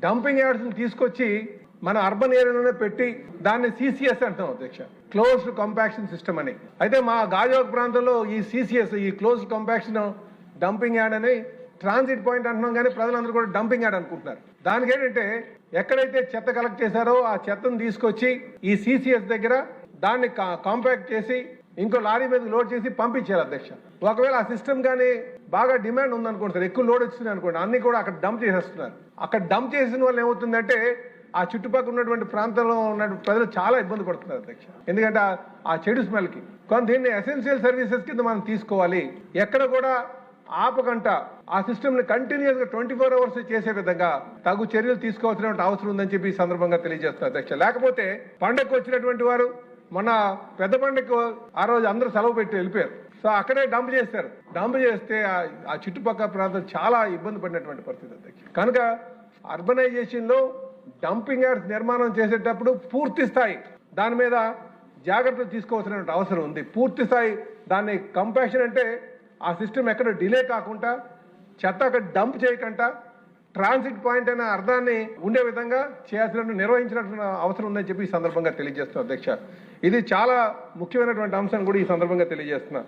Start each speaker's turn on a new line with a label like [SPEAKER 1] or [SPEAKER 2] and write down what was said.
[SPEAKER 1] Dumping యార్డ్స్ని తీసుకొచ్చి మన urban ఏరియాలోనే పెట్టి దాన్ని సిసిఎస్ అంటాం అధ్యక్ష, క్లోజ్డ్ కంపాక్షన్ సిస్టమ్ అని. అయితే మా గాజువాక ప్రాంతంలో ఈ సిసిఎస్, ఈ క్లోజ్డ్ కంపాక్షన్ డంపింగ్ యార్డ్ అని ట్రాన్సిట్ పాయింట్ అంటున్నాం, కానీ ప్రజలందరూ కూడా డంపింగ్ యార్డ్ అనుకుంటున్నారు. దానికి ఏంటంటే ఎక్కడైతే చెత్త కలెక్ట్ చేశారో ఆ చెత్తను తీసుకొచ్చి ఈ సిసిఎస్ దగ్గర దాన్ని కాంపాక్ట్ చేసి ఇంకో లారీ మీద లోడ్ చేసి పంపించారు అధ్యక్ష. ఒకవేళ ఆ సిస్టమ్ కానీ బాగా డిమాండ్ ఉందనుకోండి సార్, ఎక్కువ లోడ్ వచ్చింది అనుకోండి, అన్ని కూడా అక్కడ డంప్ చేసేస్తున్నారు. అక్కడ డంప్ చేసిన వల్ల ఏమవుతుందంటే ఆ చుట్టుపక్కల ఉన్నటువంటి ప్రాంతంలో ఉన్న ప్రజలు చాలా ఇబ్బంది పడుతున్నారు అధ్యక్ష. ఎందుకంటే ఆ చెడు స్మెల్కి. కొంత దీన్ని ఎసెన్షియల్ సర్వీసెస్ కింద మనం తీసుకోవాలి. ఎక్కడ కూడా ఆపకంట ఆ సిస్టమ్ ని కంటిన్యూస్ గా 24 hours చేసే విధంగా తగు చర్యలు తీసుకోవాల్సిన అవసరం ఉందని చెప్పి ఈ సందర్భంగా తెలియజేస్తున్నారు అధ్యక్ష. లేకపోతే పండగకు వచ్చినటువంటి వారు మొన్న పెద్ద పండుగకు ఆ రోజు అందరూ సెలవు పెట్టి వెళ్ళిపోయారు. సో అక్కడే డంప్ చేస్తారు. డంప్ చేస్తే ఆ చుట్టుపక్కల ప్రాంతం చాలా ఇబ్బంది పడినటువంటి పరిస్థితి అధ్యక్ష. కనుక అర్బనైజేషన్ లో డంపింగ్ యార్డ్స్ నిర్మాణం చేసేటప్పుడు పూర్తి స్థాయి దాని మీద జాగ్రత్తలు తీసుకోవాల్సిన అవసరం ఉంది. పూర్తి స్థాయి దాన్ని కంపాక్షన్ అంటే ఆ సిస్టమ్ ఎక్కడ డిలే కాకుండా, చెత్త అక్కడ డంప్ చేయకుండా, ట్రాన్సిట్ పాయింట్ అనే అర్థాన్ని ఉండే విధంగా చేయాల్సిన నిర్వహించినటువంటి అవసరం ఉందని చెప్పి ఈ సందర్భంగా తెలియజేస్తున్నా అధ్యక్ష. ఇది చాలా ముఖ్యమైనటువంటి అంశం కూడా ఈ సందర్భంగా తెలియజేస్తున్నా.